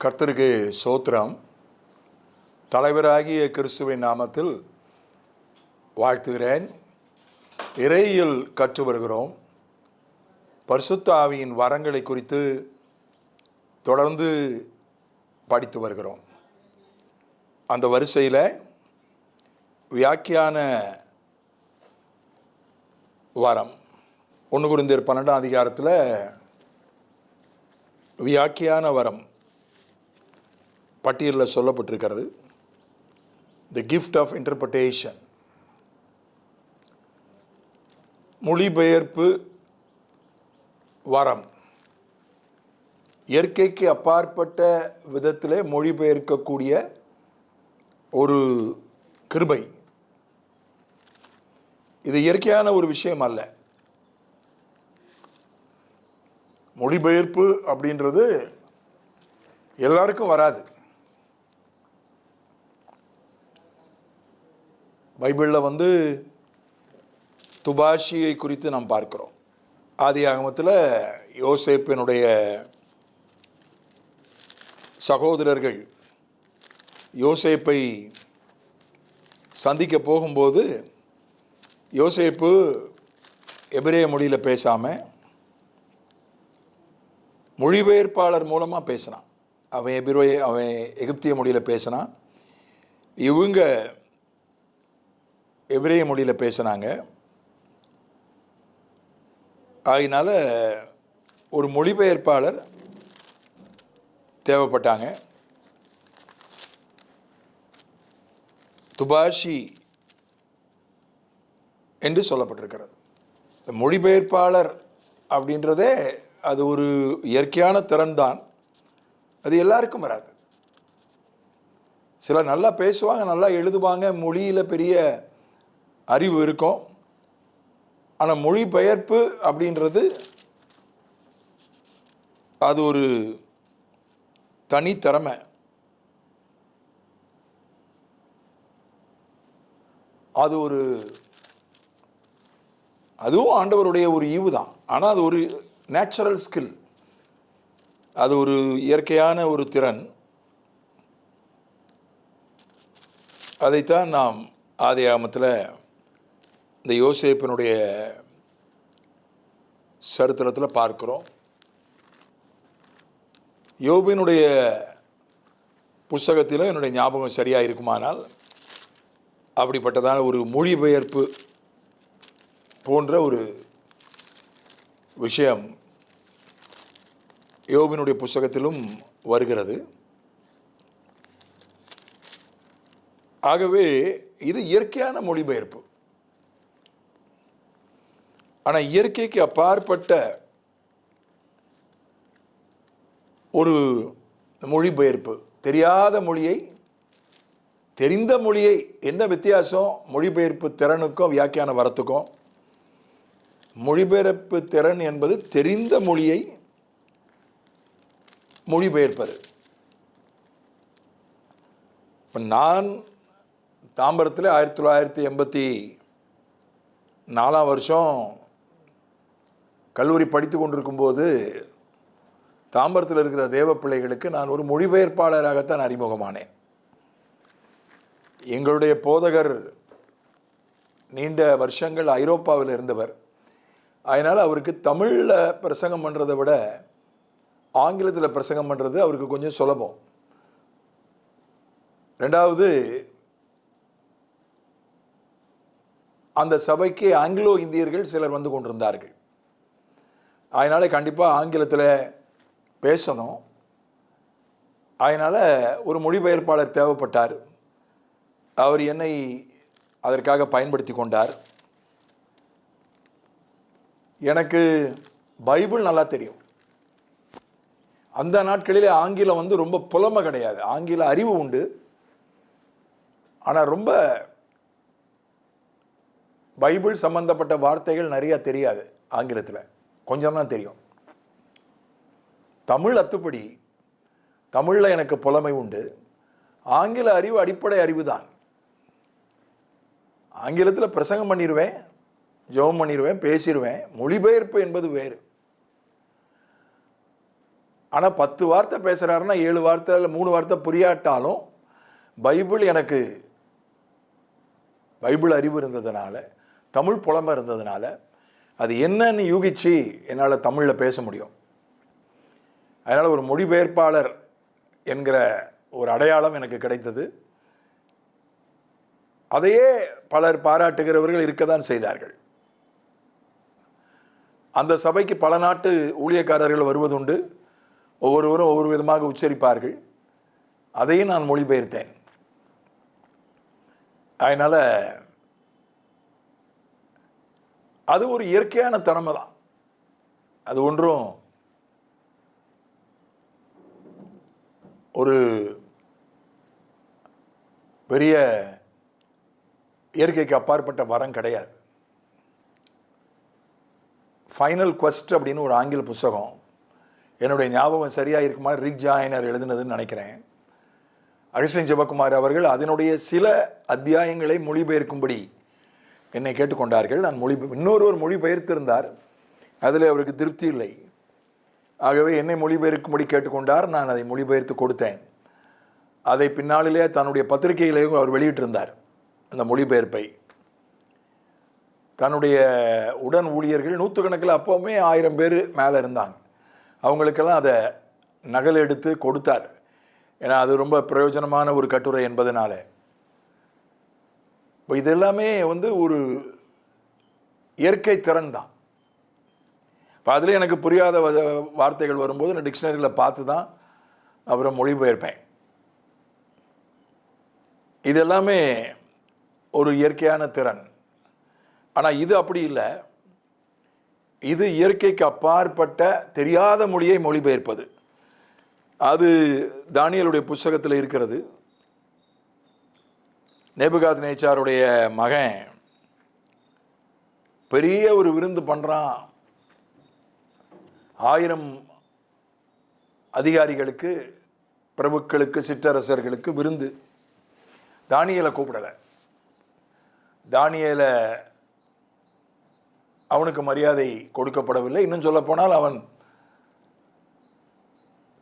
கர்த்தருக்கு ஸ்தோத்திரம். தலைவராகிய கிறிஸ்துவின் நாமத்தில் வாழ்த்துகிறேன். இறையியல் கற்று வருகிறோம். பரிசுத்த ஆவியின் வரங்களை குறித்து தொடர்ந்து படித்து வருகிறோம். அந்த வரிசையில் வியாக்கியான வரம் 1 கொரிந்தியர் 12ஆம் அதிகாரத்தில் வியாக்கியான வரம் பட்டியலில் சொல்லப்பட்டிருக்கிறது. தி கிஃப்ட் ஆஃப் இன்டர்பிரட்டேஷன், மொழிபெயர்ப்பு வரம். இயற்கைக்கு அப்பாற்பட்ட விதத்திலே மொழிபெயர்க்கக்கூடிய ஒரு கிருபை. இது இயற்கையான ஒரு விஷயம் அல்ல. மொழிபெயர்ப்பு அப்படின்றது எல்லாருக்கும் வராது. பைபிளில் துபாஷியை குறித்து நாம் பார்க்கிறோம். ஆதியாகமத்தில் யோசேப்பினுடைய சகோதரர்கள் யோசேப்பை சந்திக்க போகும்போது யோசேப்பு எபிரேய மொழியில் பேசாமல் மொழிபெயர்ப்பாளர் மூலமாக பேசினான். அவன் எகிப்திய மொழியில் பேசினான், இவங்க எபிரேய மொழியில் பேசினாங்க. அதனால் ஒரு மொழிபெயர்ப்பாளர் தேவைப்பட்டாங்க. துபாஷி என்று சொல்லப்பட்டிருக்கிறது. இந்த மொழிபெயர்ப்பாளர் அப்படின்றதே அது ஒரு இயற்கையான திறன் தான். அது எல்லாருக்கும் வராது. சிலர் நல்லா பேசுவாங்க, நல்லா எழுதுவாங்க, மொழியில் பெரிய அறிவு இருக்கும். ஆனால் மொழிபெயர்ப்பு அப்படின்றது அது ஒரு தனித்திறமை. அதுவும் ஆண்டவருடைய ஒரு ஈவு தான். ஆனால் அது ஒரு நேச்சுரல் ஸ்கில், அது ஒரு இயற்கையான ஒரு திறன். அதைத்தான் நாம் ஆதியாகமத்தில் இந்த யோசேப்பினுடைய சரித்திரத்தில் பார்க்கிறோம். யோபினுடைய புஸ்தகத்திலும் என்னுடைய ஞாபகம் சரியாக இருக்குமானால் அப்படிப்பட்டதான ஒரு மொழிபெயர்ப்பு போன்ற ஒரு விஷயம் யோபினுடைய புஸ்தகத்திலும் வருகிறது. ஆகவே இது இயற்கையான மொழிபெயர்ப்பு. ஆனால் இயற்கைக்கு அப்பாற்பட்ட ஒரு மொழிபெயர்ப்பு, தெரியாத மொழியை தெரிந்த மொழியை. என்ன வித்தியாசம் மொழிபெயர்ப்பு திறனுக்கும் வியாக்கியான வரத்துக்கும்? மொழிபெயர்ப்பு திறன் என்பது தெரிந்த மொழியை மொழிபெயர்ப்பது. இப்போ நான் தாம்பரத்தில் 1984 கல்லூரி படித்து கொண்டிருக்கும்போது தாம்பரத்தில் இருக்கிற தேவ பிள்ளைகளுக்கு நான் ஒரு மொழிபெயர்ப்பாளராகத்தான் அறிமுகமானேன். எங்களுடைய போதகர் நீண்ட வருஷங்கள் ஐரோப்பாவில் இருந்தவர். அதனால் அவருக்கு தமிழில் பிரசங்கம் பண்ணுறதை விட ஆங்கிலத்தில் பிரசங்கம் பண்ணுறது அவருக்கு கொஞ்சம் சுலபம். ரெண்டாவது, அந்த சபைக்கு ஆங்கிலோ இந்தியர்கள் சிலர் வந்து கொண்டிருந்தார்கள். அதனால் கண்டிப்பாக ஆங்கிலத்தில் பேசணும். அதனால் ஒரு மொழிபெயர்ப்பாளர் தேவைப்பட்டார். அவர் என்னை அதற்காக பயன்படுத்தி கொண்டார். எனக்கு பைபிள் நல்லா தெரியும். அந்த நாட்களில் ஆங்கிலம் ரொம்ப புலமை கிடையாது. ஆங்கில அறிவு உண்டு, ஆனால் ரொம்ப பைபிள் சம்பந்தப்பட்ட வார்த்தைகள் நிறையா தெரியாது. ஆங்கிலத்தில் கொஞ்சம் தான் தெரியும். தமிழ் அத்துப்படி, தமிழில் எனக்கு புலமை உண்டு. ஆங்கில அறிவு அடிப்படை அறிவு தான். ஆங்கிலத்தில் பிரசங்கம் பண்ணிடுவேன், ஜெபம் பண்ணிடுவேன், பேசிடுவேன். மொழிபெயர்ப்பு என்பது வேறு. ஆனால் 10 வார்த்தை பேசுகிறாருன்னா 7 வார்த்தை இல்லை 3 வார்த்தை புரியாட்டாலும் பைபிள் அறிவு இருந்ததுனால, தமிழ் புலமை இருந்ததுனால அது என்னன்னு யூகிச்சு என்னால் தமிழில் பேச முடியும். அதனால் ஒரு மொழிபெயர்ப்பாளர் என்கிற ஒரு அடையாளம் எனக்கு கிடைத்தது. அதையே பலர் பாராட்டுகிறவர்கள் இருக்கத்தான் செய்தார்கள். அந்த சபைக்கு பல நாட்டு ஊழியக்காரர்கள் வருவதுண்டு. ஒவ்வொருவரும் ஒவ்வொரு விதமாக உச்சரிப்பார்கள். அதையும் நான் மொழிபெயர்த்தேன். அதனால் அது ஒரு இயற்கையான திறமை தான். அது ஒன்றும் ஒரு பெரிய இயற்கைக்கு அப்பாற்பட்ட வரம் கிடையாது. ஃபைனல் குவெஸ்ட் அப்படின்னு ஒரு ஆங்கில புத்தகம், என்னுடைய ஞாபகம் சரியாக இருக்குமா, ரிக் ஜாயினர் எழுதினதுன்னு நினைக்கிறேன். அகஸ்டின் ஜெபக்குமார் அவர்கள் அதனுடைய சில அத்தியாயங்களை மொழிபெயர்க்கும்படி என்னை கேட்டுக்கொண்டார்கள். நான் இன்னொருவர் மொழிபெயர்த்திருந்தார். அதில் அவருக்கு திருப்தி இல்லை. ஆகவே என்னை மொழிபெயர்க்கும்படி கேட்டுக்கொண்டார். நான் அதை மொழிபெயர்த்து கொடுத்தேன். அதை பின்னாளிலே தன்னுடைய பத்திரிகையிலேயும் அவர் வெளியிட்டிருந்தார். அந்த மொழிபெயர்ப்பை தன்னுடைய உடன் ஊழியர்கள் நூற்றுக்கணக்கில் அப்போவுமே 1000 பேர் மேலே இருந்தாங்க. அவங்களுக்கெல்லாம் அதை நகல் எடுத்து கொடுத்தார். ஏன்னா அது ரொம்ப பிரயோஜனமான ஒரு கட்டுரை என்பதனால. இப்போ இதெல்லாமே ஒரு இயற்கை திறன் தான். இப்போ அதில் எனக்கு புரியாத வார்த்தைகள் வரும்போது நான் டிக்ஷனரியில் பார்த்து தான் அப்புறம் மொழிபெயர்ப்பேன். இதெல்லாமே ஒரு இயற்கையான திறன். ஆனால் இது அப்படி இல்லை. இது இயற்கைக்கு அப்பாற்பட்ட தெரியாத மொழியை மொழிபெயர்ப்பது. அது தானியேலுடைய புஸ்தகத்தில் இருக்கிறது. நேபுகாத்நேச்சாருடைய மகன் பெரிய ஒரு விருந்து பண்ணுறான். 1000 அதிகாரிகளுக்கு, பிரபுக்களுக்கு, சிற்றரசர்களுக்கு விருந்து. தானியேலை கூப்பிடலை. தானியேலை அவனுக்கு மரியாதை கொடுக்கப்படவில்லை. இன்னும் சொல்லப்போனால் அவன்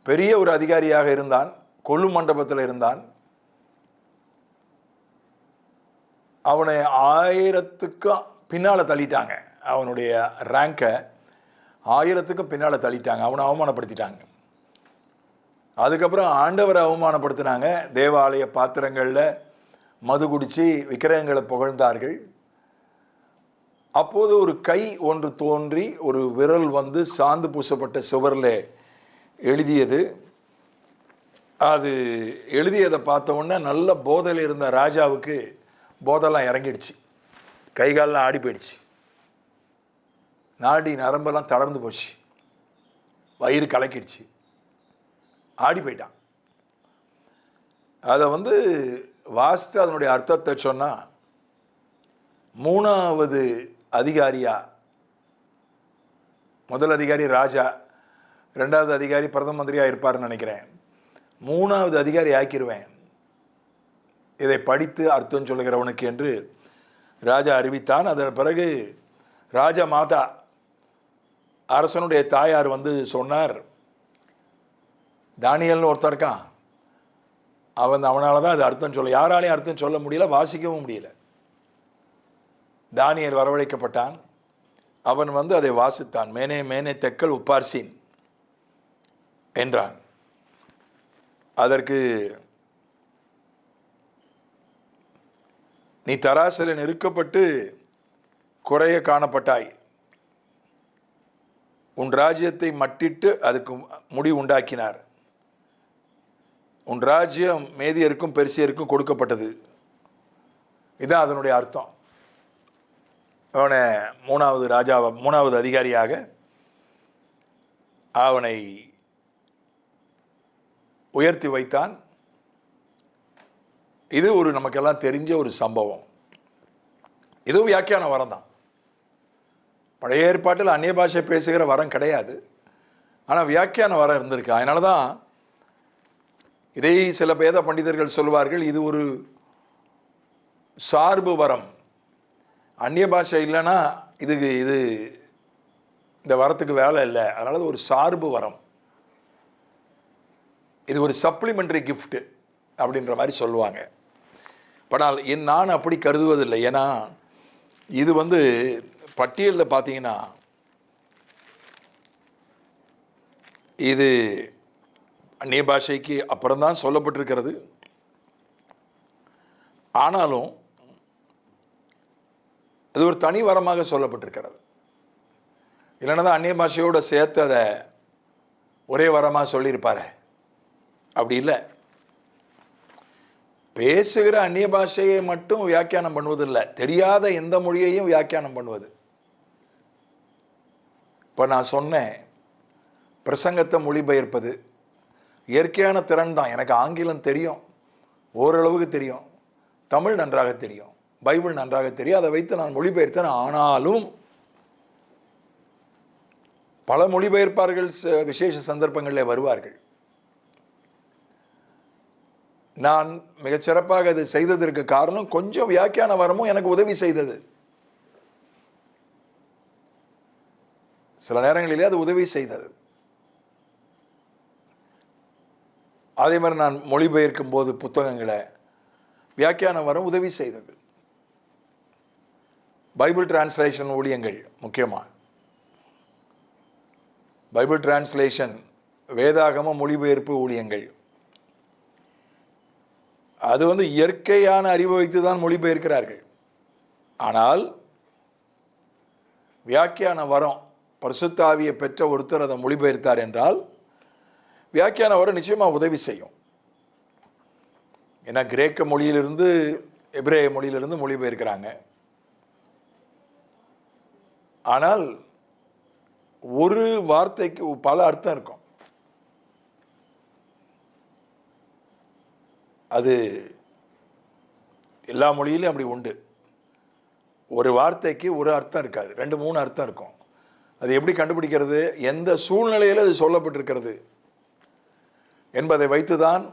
பெரிய ஒரு அதிகாரியாக இருந்தான். கொல்லு மண்டபத்தில் இருந்தான். அவனை 1000க்கும் பின்னால் தள்ளிட்டாங்க. அவனுடைய ரேங்கை 1000க்கும் பின்னால் தள்ளிட்டாங்க. அவனை அவமானப்படுத்திட்டாங்க. அதுக்கப்புறம் ஆண்டவரை அவமானப்படுத்தினாங்க. தேவாலய பாத்திரங்களில் மது குடித்து விக்கிரகங்களை புகழ்ந்தார்கள். அப்போது ஒரு கை ஒன்று தோன்றி ஒரு விரல் சாந்து பூசப்பட்ட சுவரில் எழுதியது. அது எழுதியதை பார்த்த உடனே நல்ல போதையில் இருந்த ராஜாவுக்கு போதெல்லாம் இறங்கிடுச்சு. கைகாலெலாம் ஆடி போயிடுச்சு. நாடி நரம்பெல்லாம் தளர்ந்து போச்சு. வயிறு கலக்கிடுச்சு. ஆடி போயிட்டான். அதை வாசித்து அதனுடைய அர்த்தத்தை சொன்னால், 3வது அதிகாரியா, முதல் அதிகாரி ராஜா, 2வது அதிகாரி பிரதம மந்திரியாக இருப்பார்னு நினைக்கிறேன், 3வது அதிகாரி ஆக்கிடுவேன் இதை படித்து அர்த்தம் சொல்லுகிறவனுக்கு என்று ராஜா அறிவித்தான். அதன் பிறகு ராஜா மாதா, அரசனுடைய தாயார் சொன்னார், தானியல்னு ஒருத்தன் இருக்கான், அவனால தான் அது அர்த்தம் சொல்ல, யாராலையும் அர்த்தம் சொல்ல முடியல, வாசிக்கவும் முடியல. தானியேல் வரவழைக்கப்பட்டான். அவன் அதை வாசித்தான். மேனே மேனே தெக்கல் உப்பார்சின் என்றான். அதற்கு, நீ தராசில் நெருக்கப்பட்டு குறைய காணப்பட்டாய், உன் ராஜ்யத்தை மட்டிட்டு அதுக்கு முடி உண்டாக்கினார், உன் ராஜ்யம் மேதியருக்கும் பெர்சியருக்கும் கொடுக்கப்பட்டது. இதுதான் அதனுடைய அர்த்தம். அவனை 3வது அதிகாரியாக அவனை உயர்த்தி வைத்தான். இது நமக்கெல்லாம் தெரிஞ்ச ஒரு சம்பவம். இதுவும் வியாக்கியான வரம் தான். பழைய ஏற்பாட்டில் அந்நிய பாஷை பேசுகிற வரம் கிடையாது. ஆனால் வியாக்கியான வரம் இருந்திருக்கு. அதனால தான் இதை சில வேத பண்டிதர்கள் சொல்வார்கள், இது ஒரு சார்பு வரம். அந்நிய பாஷை இல்லைன்னா இது இந்த வரத்துக்கு வேலை இல்லை. அதனால ஒரு சார்பு வரம். இது ஒரு சப்ளிமெண்ட்ரி கிஃப்ட் அப்படின்ற மாதிரி சொல்லுவாங்க. ஆனால் நான் அப்படி கருதுவதில்லை. ஏன்னா இது பட்டியலில் பார்த்தீங்கன்னா இது அந்நிய பாஷைக்கு அப்புறம்தான் சொல்லப்பட்டிருக்கிறது. ஆனாலும் அது ஒரு தனி வரமாக சொல்லப்பட்டிருக்கிறது. இல்லைன்னா தான் அந்நிய பாஷையோடு சேர்த்து அதை ஒரே வரமாக சொல்லியிருப்பாரு. அப்படி இல்லை. பேசுகிற அந்நிய பாஷையை மட்டும் வியாக்கியானம் பண்ணுவதில்லை, தெரியாத எந்த மொழியையும் வியாக்கியானம் பண்ணுவது. இப்போ நான் சொன்னேன், பிரசங்கத்தை மொழிபெயர்ப்பது இயற்கையான திறன் தான். எனக்கு ஆங்கிலம் தெரியும், ஓரளவுக்கு தெரியும், தமிழ் நன்றாக தெரியும், பைபிள் நன்றாக தெரியும். அதை வைத்து நான் மொழிபெயர்த்தேன். ஆனாலும் பல மொழிபெயர்ப்பார்கள் விசேஷ சந்தர்ப்பங்களில் வருவார்கள். நான் மிகச்சிறப்பாக அதை செய்ததற்கு காரணம் கொஞ்சம் வியாக்கியான வரமும் எனக்கு உதவி செய்தது. சில நேரங்களிலே அது உதவி செய்தது. அதே மாதிரி நான் மொழிபெயர்க்கும் போது புத்தகங்களை வியாக்கியான வரம் உதவி செய்தது. பைபிள் டிரான்ஸ்லேஷன் ஊழியங்கள் முக்கியமாக பைபிள் டிரான்ஸ்லேஷன், வேதாகம மொழிபெயர்ப்பு ஊழியங்கள், அது இயற்கையான அறிவு வைத்து தான் மொழிபெயர்க்கிறார்கள். ஆனால் வியாக்கியான வரம், பரிசுத்த ஆவியை பெற்ற ஒருத்தர் அதை மொழிபெயர்த்தார் என்றால் வியாக்கியான வரம் நிச்சயமாக உதவி செய்யும். ஏன்னா கிரேக்க மொழியிலிருந்து எபிரேய மொழியிலிருந்து மொழிபெயர்க்கிறாங்க. ஆனால் ஒரு வார்த்தைக்கு பல அர்த்தம் இருக்கும். அது எல்லா மொழியிலும் அப்படி உண்டு. ஒரு வார்த்தைக்கு ஒரு அர்த்தம் இருக்காது, 2-3 அர்த்தம் இருக்கும். அது எப்படி கண்டுபிடிக்கிறது? எந்த சூழ்நிலையில் அது சொல்லப்பட்டிருக்கிறது என்பதை வைத்துதான்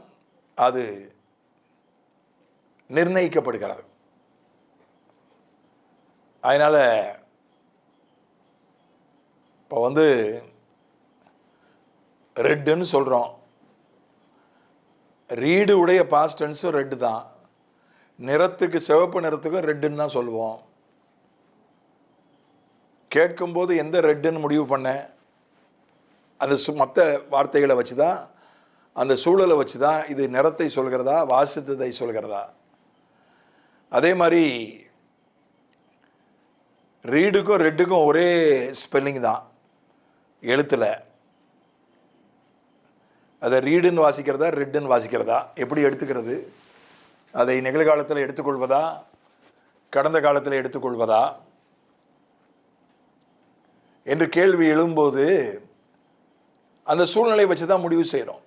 அது நிர்ணயிக்கப்படுகிறது. அதனால் இப்போ ரெட்டுன்னு சொல்கிறோம். ரீடு உடைய பாஸ்ட் டென்ஸும் ரெட்டு தான். நிறத்துக்கு, சிவப்பு நிறத்துக்கும் ரெட்டுன்னு தான் சொல்லுவோம். கேட்கும்போது எந்த ரெட்டுன்னு முடிவு பண்ண, அந்த மற்ற வார்த்தைகளை வச்சு தான், அந்த சூழலை வச்சு தான் இது நிறத்தை சொல்கிறதா வாசித்ததை சொல்கிறதா. அதே மாதிரி ரீடுக்கும் ரெட்டுக்கும் ஒரே ஸ்பெல்லிங் தான் எழுத்தில். அதை ரீடுன்னு வாசிக்கிறதா ரெட்டுன்னு வாசிக்கிறதா, எப்படி எடுத்துக்கிறது? அதை நிகழ்காலத்தில் எடுத்துக்கொள்வதா கடந்த காலத்தில் எடுத்துக்கொள்வதா என்று கேள்வி எழும்போது அந்த சூழ்நிலை வச்சு தான் முடிவு செய்கிறோம்.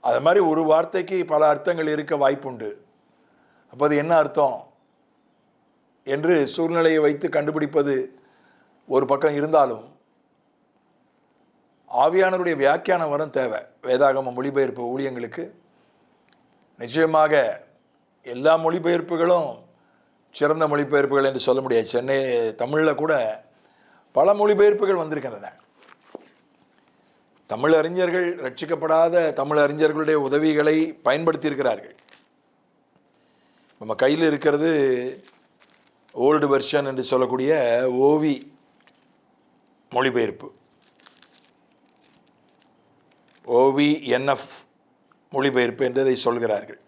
அது மாதிரி ஒரு வார்த்தைக்கு பல அர்த்தங்கள் இருக்க வாய்ப்புண்டு. அப்போ அது என்ன அர்த்தம் என்று சூழ்நிலையை வைத்து கண்டுபிடிப்பது ஒரு பக்கம் இருந்தாலும் ஆவியானவருடைய வியாக்கியான வரம் தேவை. வேதாகம மொழிபெயர்ப்பு ஊழியங்களுக்கு நிச்சயமாக எல்லா மொழிபெயர்ப்புகளும் சிறந்த மொழிபெயர்ப்புகள் என்று சொல்ல முடியாது. சென்னை தமிழில் கூட பல மொழிபெயர்ப்புகள் வந்திருக்கின்றன. தமிழ் அறிஞர்கள், ரட்சிக்கப்படாத தமிழ் அறிஞர்களுடைய உதவிகளை பயன்படுத்தியிருக்கிறார்கள். நம்ம கையில் இருக்கிறது ஓல்டு வெர்ஷன் என்று சொல்லக்கூடிய ஓவி மொழிபெயர்ப்பு, OVNF மொழிபெயர்ப்பு என்றதை சொல்கிறார்கள்.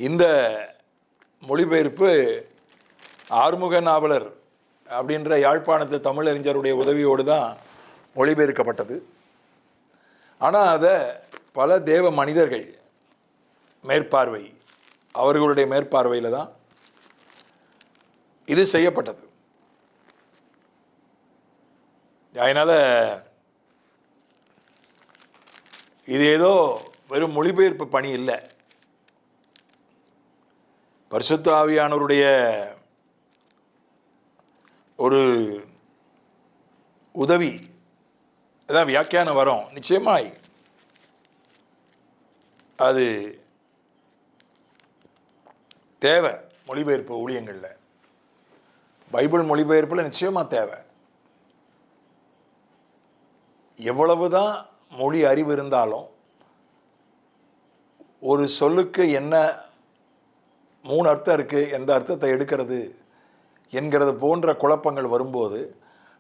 இந்த மொழிபெயர்ப்பு ஆறுமுக நாவலர் அப்படின்ற யாழ்ப்பாணத்து தமிழறிஞருடைய உதவியோடு தான் மொழிபெயர்க்கப்பட்டது. ஆனால் அதை பல தேவ மனிதர்கள் மேற்பார்வை, அவர்களுடைய மேற்பார்வையில் தான் இது செய்யப்பட்டது. அதனால் இது ஏதோ வெறும் மொழிபெயர்ப்பு பணி இல்லை, பரிசுத்த ஆவியானவருடைய ஒரு உதவி. அதான் வியாக்கியான வரும். நிச்சயமாய் அது தேவை. மொழிபெயர்ப்பு ஊழியங்களில், பைபிள் மொழிபெயர்ப்பில் நிச்சயமாக தேவை. எவ்வளவுதான் மொழி அறிவு இருந்தாலும் ஒரு சொல்லுக்கு என்ன 3 அர்த்தம் இருக்குது, எந்த அர்த்தத்தை எடுக்கிறது என்கிறது போன்ற குழப்பங்கள் வரும்போது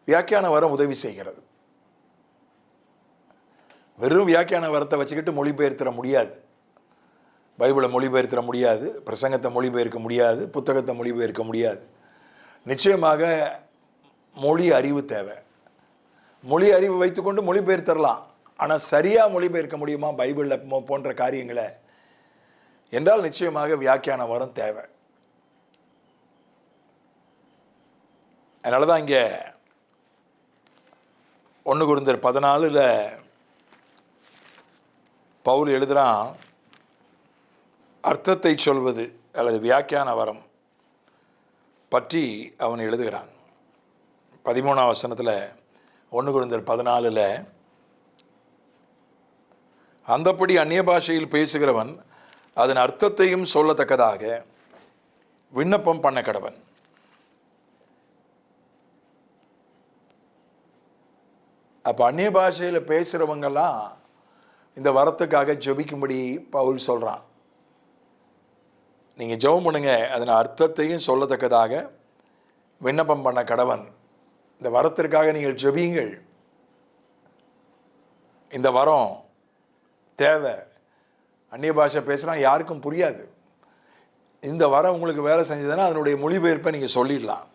வியாக்கியான வரம் உதவி செய்கிறது. வெறும் வியாக்கியான வரத்தை வச்சுக்கிட்டு மொழிபெயர்த்திட முடியாது. பைபிளை மொழிபெயர்த்திட முடியாது, பிரசங்கத்தை மொழிபெயர்க்க முடியாது, புத்தகத்தை மொழிபெயர்க்க முடியாது. நிச்சயமாக மொழி அறிவு தேவை. மொழி அறிவு வைத்துக்கொண்டு மொழிபெயர்த்தரலாம். ஆனால் சரியாக மொழிபெயர்க்க முடியுமா பைபிளில் போன்ற காரியங்களை என்றால் நிச்சயமாக வியாக்கியான வரம் தேவை. அதனால தான் இங்கே 1 கொரிந்தியர் 14 பவுல் எழுதுகிறான், அர்த்தத்தை சொல்வது அல்லது வியாக்கியான வரம் பற்றி அவன் எழுதுகிறான். 13ஆம் வசனத்தில் 1 கொரிந்தியர் 14 அந்தப்படி அந்நிய பாஷையில் பேசுகிறவன் அதன் அர்த்தத்தையும் சொல்லத்தக்கதாக விண்ணப்பம் பண்ண கடவன். அப்போ அந்நிய பாஷையில் பேசுகிறவங்கெல்லாம் இந்த வரத்துக்காக ஜெபிக்கும்படி பவுல் சொல்கிறான். நீங்கள் ஜெபம் பண்ணுங்க, அதன் அர்த்தத்தையும் சொல்லத்தக்கதாக விண்ணப்பம் பண்ண கடவன். இந்த வரத்திற்காக நீங்கள் ஜெபியுங்கள். இந்த வரம் தேவை. அந்நிய பாஷை பேசுனா யாருக்கும் புரியாது. இந்த வரம் உங்களுக்கு வேலை செஞ்சதுன்னா அதனுடைய மொழிபெயர்ப்பை நீங்கள் சொல்லிடலாம்.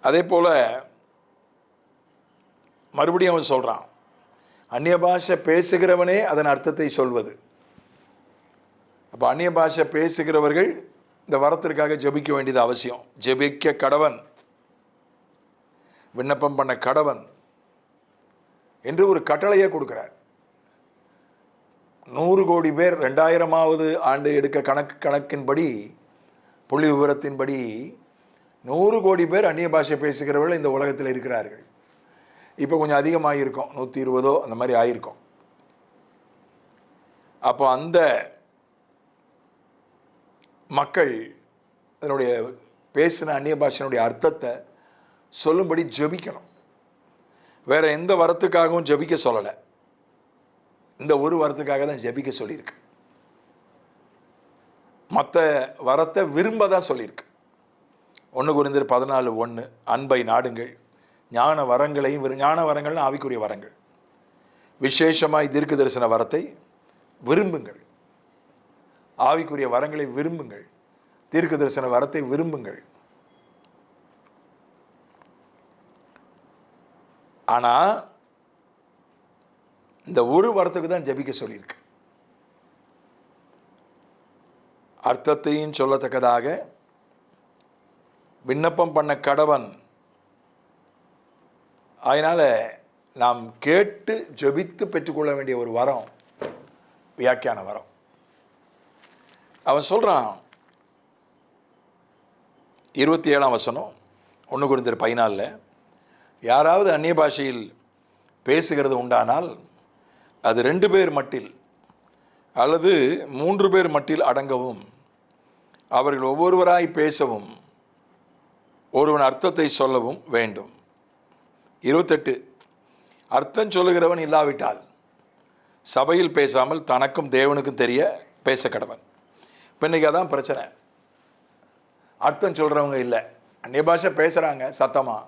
அதே போல் மறுபடியும் அவன் சொல்கிறான், அந்நிய பாஷை பேசுகிறவனே அதன் அர்த்தத்தை சொல்வது. அப்போ அந்நிய பாஷை பேசுகிறவர்கள் இந்த வரத்திற்காக ஜெபிக்க வேண்டியது அவசியம். ஜெபிக்க கடவன், விண்ணப்பம் பண்ண கடவன் என்று ஒரு கட்டளையை கொடுக்கிறார். 100 கோடி பேர் 2000ஆவது ஆண்டு எடுக்க கணக்கின்படி, புள்ளி விவரத்தின்படி 100 கோடி பேர் அந்நிய பாஷை பேசுகிறவர்கள் இந்த உலகத்தில் இருக்கிறார்கள். இப்போ கொஞ்சம் அதிகமாக இருக்கும், 120 அந்த மாதிரி ஆயிருக்கும். அப்போ அந்த மக்கள் அதனுடைய பேசின அந்நிய பாஷையினுடைய அர்த்தத்தை சொல்லும்படி ஜெபிக்கணும். வேற எந்த வரத்துக்காகவும் ஜெபிக்க சொல்லலை. இந்த ஒரு வரத்துக்காக தான் ஜெபிக்க சொல்லியிருக்கு. மற்ற வரத்தை விரும்ப தான் சொல்லியிருக்கு. 1 கொரிந்தியர் 14:1 அன்பை நாடுங்கள், ஞான வரங்களையும், ஞான வரங்கள்னு ஆவிக்குரிய வரங்கள், விசேஷமாய் தீர்க்க தரிசன வரத்தை விரும்புங்கள். ஆவிக்குரிய வரங்களை விரும்புங்கள், தீர்க்க தரிசன வரத்தை விரும்புங்கள். ஆனால் இந்த ஒரு வரத்துக்கு தான் ஜெபிக்க சொல்லியிருக்கு. அர்த்தத்தையும் சொல்லத்தக்கதாக விண்ணப்பம் பண்ண கடவன். அதனால் நாம் கேட்டு ஜெபித்து பெற்றுக்கொள்ள வேண்டிய ஒரு வரம் வியாக்கியான வரம். அவன் சொல்கிறான் 27ஆம் வசனம் 1 கொரிந்தியர் 14 யாராவது அந்நிய பாஷையில் பேசுகிறது உண்டானால் அது 2 பேர் மட்டில் அல்லது 3 பேர் மட்டில் அடங்கவும், அவர்கள் ஒவ்வொருவராய் பேசவும், ஒருவன் அர்த்தத்தை சொல்லவும் வேண்டும். 28 அர்த்தம் சொல்லுகிறவன் இல்லாவிட்டால் சபையில் பேசாமல் தனக்கும் தேவனுக்கும் தெரிய பேச கடவன். இப்போ இன்றைக்கி அதான் பிரச்சனை. அர்த்தம் சொல்கிறவங்க இல்லை, அந்நிய பாஷை பேசுகிறாங்க சத்தமாக,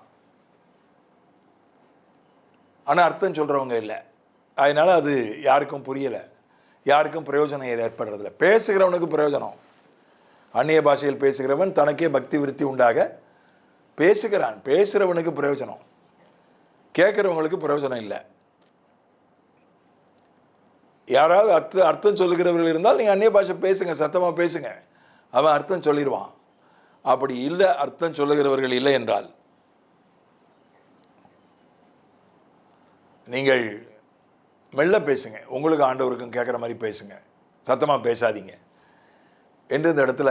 ஆனால் அர்த்தம் சொல்கிறவங்க இல்லை. அதனால் அது யாருக்கும் புரியலை, யாருக்கும் பிரயோஜனம் ஏற்படுறதில்ல. பேசுகிறவனுக்கு பிரயோஜனம். அந்நிய பாஷையில் பேசுகிறவன் தனக்கே பக்தி விருத்தி உண்டாக பேசுகிறான். பேசுகிறவனுக்கு பிரயோஜனம், கேட்குறவங்களுக்கு பிரயோஜனம் இல்லை. யாராவது அர்த்தம் சொல்லுகிறவர்கள் இருந்தால் நீங்கள் அந்நிய பாஷை பேசுங்க, சத்தமாக பேசுங்க, அவன் அர்த்தம் சொல்லிடுவான். அப்படி இல்லை, அர்த்தம் சொல்லுகிறவர்கள் இல்லை என்றால் நீங்கள் மெல்ல பேசுங்க, உங்களுக்கு ஆண்டவருக்கும் கேட்குற மாதிரி பேசுங்க, சத்தமாக பேசாதீங்க என்று இந்த இடத்துல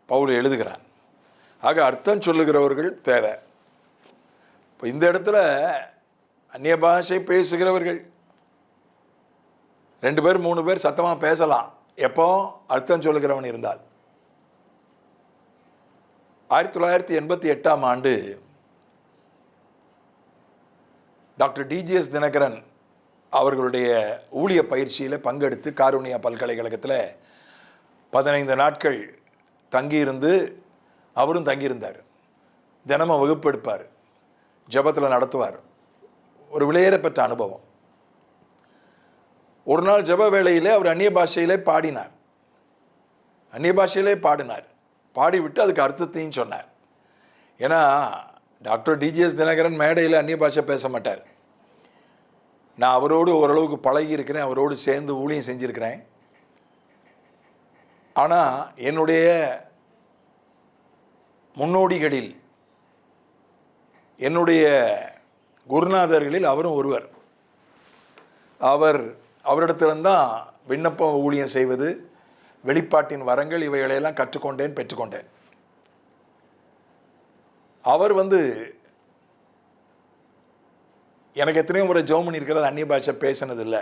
பவுல் எழுதுகிறான். ஆக அர்த்தம் சொல்லுகிறவர்கள் தேவை. இப்போ இந்த இடத்துல அந்நிய பாஷை பேசுகிறவர்கள் 2 பேர் 3 பேர் சத்தமாக பேசலாம். எப்போ? அர்த்தம் சொல்லுகிறவன் இருந்தால். 1988ஆம் ஆண்டு டாக்டர் டிஜிஎஸ் தினகரன் அவர்களுடைய ஊழிய பயிற்சியில் பங்கெடுத்து காருண்யா பல்கலைக்கழகத்தில் 15 நாட்கள் தங்கியிருந்து அவரும் தங்கியிருந்தார். தினமும் வகுப்பு எடுப்பார், ஜெபத்தில் நடத்துவார். ஒரு விலையேற பெற்ற அனுபவம். ஒரு நாள் ஜெப வேளையிலே அவர் அந்நிய பாஷையிலே பாடினார். பாடிவிட்டு அதுக்கு அர்த்தத்தையும் சொன்னார். ஏன்னா டாக்டர் டிஜிஎஸ் தினகரன் மேடையில் அந்நிய பாஷை பேச மாட்டார். நான் அவரோடு ஓரளவுக்கு பழகி இருக்கிறேன், அவரோடு சேர்ந்து ஊழியம் செஞ்சுருக்கிறேன். ஆனால் என்னுடைய முன்னோடிகளில், என்னுடைய குருநாதர்களில் அவரும் ஒருவர். அவரிடத்தில்தான் விண்ணப்பம் ஊழியம் செய்வது, வெளிப்பாட்டின் வரங்கள் இவைகளையெல்லாம் கற்றுக்கொண்டேன், பெற்றுக்கொண்டேன். அவர் எனக்கு எத்தனையோ முறை ஜெபம் பண்ணியிருக்கிறார், அந்நிய பாஷை பேசினதில்லை.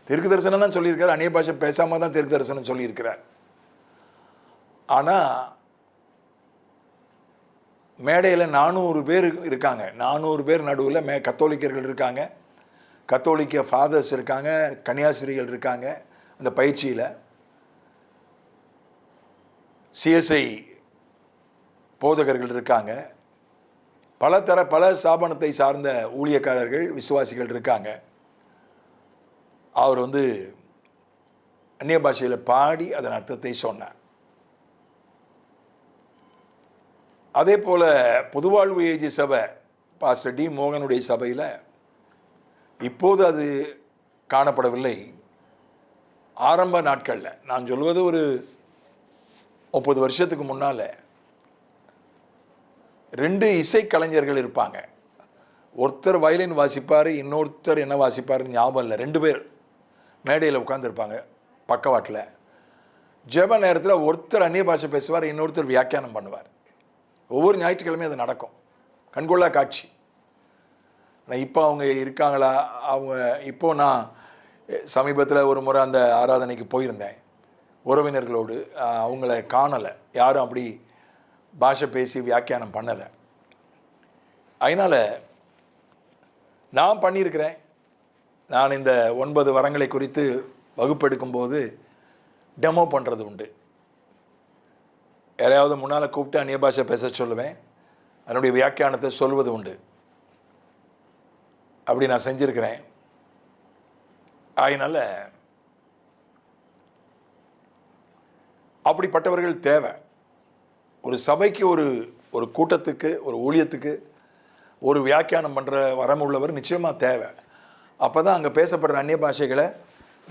தெற்கு தரிசனம் தான் சொல்லியிருக்கார், அந்நிய பாஷை பேசாமல் தான் தெற்கு தரிசனம் சொல்லியிருக்கிறார். ஆனால் மேடையில் 400 பேர் இருக்காங்க. 400 பேர் நடுவில் கத்தோலிக்கர்கள் இருக்காங்க, கத்தோலிக்க ஃபாதர்ஸ் இருக்காங்க, கன்னியாஸ்திரிகள் இருக்காங்க. அந்த பயிற்சியில் சிஎஸ்ஐ போதகர்கள் இருக்காங்க, பல ஸ்தாபனத்தை சார்ந்த ஊழியக்காரர்கள், விசுவாசிகள் இருக்காங்க. அவர் அந்நிய பாஷையில் பாடி அதன் அர்த்தத்தை சொன்னார். அதே போல் புதுவாழ்வு ஏஜி சபை பாஸ்டர் டி மோகனுடைய சபையில் இப்போது அது காணப்படவில்லை. ஆரம்ப நாட்களில், நான் சொல்வது ஒரு 30 வருஷத்துக்கு முன்னால், 2 இசைக்கலைஞர்கள் இருப்பாங்க. ஒருத்தர் வயலின் வாசிப்பார், இன்னொருத்தர் என்ன வாசிப்பாருன்னு ஞாபகம் இல்லை. 2 பேர் மேடையில் உட்காந்துருப்பாங்க பக்கவாட்டில். ஜெப நேரத்தில் ஒருத்தர் அந்நிய பாஷை பேசுவார், இன்னொருத்தர் வியாக்கியானம் பண்ணுவார். ஒவ்வொரு ஞாயிற்றுக்கிழமையும் அது நடக்கும். கண்கொள்ளா காட்சி. ஆனால் இப்போ அவங்க இருக்காங்களா? இப்போது நான் சமீபத்தில் ஒரு முறை அந்த ஆராதனைக்கு போயிருந்தேன் உறவினர்களோடு. அவங்கள காணலை, யாரும் அப்படி பாஷை பேசி வியாக்கியானம் பண்ணலை. அதனால் நான் பண்ணியிருக்கிறேன். நான் இந்த 9 வரங்களை குறித்து வகுப்பெடுக்கும்போது டெமோ பண்ணுறது உண்டு. யாரையாவது முன்னால் கூப்பிட்டு அந்நிய பாஷை பேச சொல்லுவேன், அதனுடைய வியாக்கியானத்தை சொல்வது உண்டு. அப்படி நான் செஞ்சுருக்கிறேன். அதனால் அப்படிப்பட்டவர்கள் தேவை. ஒரு சபைக்கு, ஒரு கூட்டத்துக்கு, ஒரு ஊழியத்துக்கு ஒரு வியாக்கியானம் பண்ணுற வரமுள்ளவர் நிச்சயமாக தேவை. அப்போ தான் அங்கே பேசப்படுற அந்நிய பாஷைகளை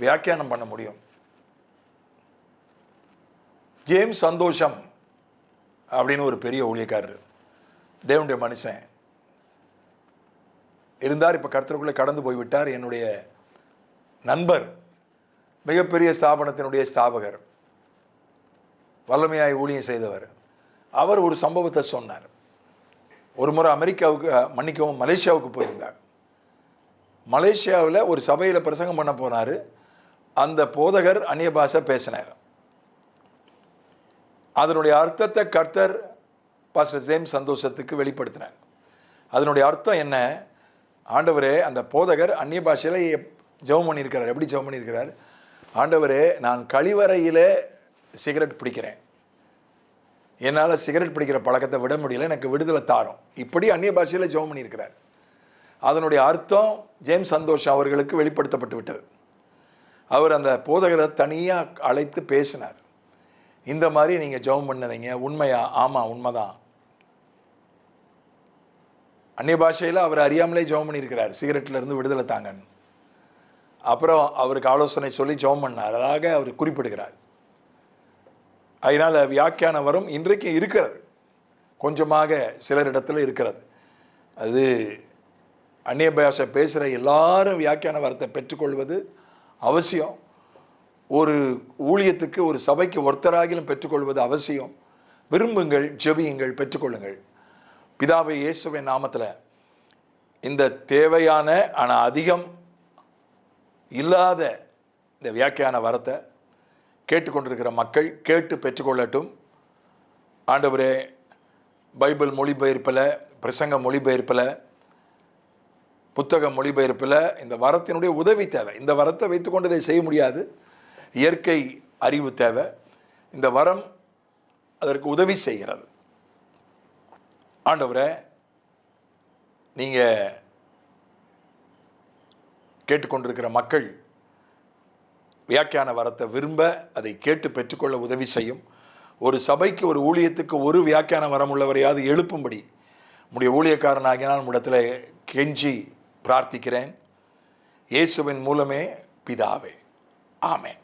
வியாக்கியானம் பண்ண முடியும். ஜேம்ஸ் சந்தோஷம் அப்படின்னு ஒரு பெரிய ஊழியக்காரர், தேவனுடைய மனுஷன் இருந்தார். இப்போ கர்த்தருக்குள்ளே கடந்து போய்விட்டார். என்னுடைய நண்பர், மிகப்பெரிய ஸ்தாபனத்தினுடைய ஸ்தாபகர், வல்லமையாய் ஊழியம் செய்தவர். அவர் ஒரு சம்பவத்தை சொன்னார். ஒரு முறை மலேசியாவுக்கு போயிருந்தார். மலேசியாவில் ஒரு சபையில் பிரசங்கம் பண்ண போனார். அந்த போதகர் அந்நிய பாஷை பேசினார். அதனுடைய அர்த்தத்தை கர்த்தர் பாஸ்டர் ஜேம்ஸ் சந்தோஷத்துக்கு வெளிப்படுத்தினார். அதனுடைய அர்த்தம் என்ன? ஆண்டவரே, அந்த போதகர் அந்நிய பாஷையில் ஜெபம் பண்ணியிருக்கிறார். எப்படி ஜெபம் பண்ணியிருக்கிறார்? ஆண்டவரே, நான் கழிவறையிலே சிகரெட் பிடிக்கிறேன், என்னால் சிகரெட் பிடிக்கிற பழக்கத்தை விட முடியல, எனக்கு விடுதலை தாரும். இப்படி அந்நிய பாஷையில் ஜெபம் பண்ணியிருக்கிறார். அதனுடைய அர்த்தம் ஜேம்ஸ் சந்தோஷம் அவர்களுக்கு வெளிப்படுத்தப்பட்டு விட்டது. அவர் அந்த போதகரை தனியாக அழைத்து பேசினார். இந்த மாதிரி நீங்கள் ஜெபம் பண்ணதீங்க, உண்மையா? ஆமாம், உண்மைதான். அந்நிய பாஷையில் அவர் அறியாமலே ஜெபம் பண்ணியிருக்கிறார், சிகரெட்டிலேருந்து விடுதலை தாங்கன்னு. அப்புறம் அவருக்கு ஆலோசனை சொல்லி ஜெபம் பண்ணார். அதாக அவர் குறிப்பிடுகிறார். அதனால் வியாக்கியான வரும் இன்றைக்கு இருக்கிறது, கொஞ்சமாக சிலரிடத்தில் இருக்கிறது. அது அந்நிய பாஷை பேசுகிற எல்லாரும் வியாக்கியான வரத்தை பெற்றுக்கொள்வது அவசியம். ஒரு ஊழியத்துக்கு, ஒரு சபைக்கு ஒருத்தராகிலும் பெற்றுக்கொள்வது அவசியம். விரும்புங்கள், ஜெபியுங்கள், பெற்றுக்கொள்ளுங்கள். பிதாவை இயேசுவின் நாமத்தில் இந்த தேவையான ஆனால் அதிகம் இல்லாத இந்த வியாக்கியான வரத்தை கேட்டுக்கொண்டிருக்கிற மக்கள் கேட்டு பெற்றுக்கொள்ளட்டும். ஆண்டவரே, பைபிள் மொழிபெயர்ப்பில், பிரசங்க மொழிபெயர்ப்பில் புத்தக மொழிபெயர்ப்பில் இந்த வரத்தினுடைய உதவி தேவை. இந்த வரத்தை வைத்துக்கொண்டு இதை செய்ய முடியாது. இயற்கை அறிவு தேவை. இந்த வரம் அதற்கு உதவி செய்கிறது. ஆண்டவரே, நீங்கள் கேட்டுக்கொண்டிருக்கிற மக்கள் வியாக்கியான வரத்தை விரும்ப அதை கேட்டு பெற்றுக்கொள்ள உதவி செய்யும். ஒரு சபைக்கு, ஒரு ஊழியத்துக்கு ஒரு வியாக்கியான வரம் உள்ளவரையாவது எழுப்பும்படி உம்முடைய ஊழியக்காரனாகிய நான் உம்மிடத்தில் கெஞ்சி பிரார்த்திக்கிறேன். இயேசுவின் மூலமே பிதாவே, ஆமென்.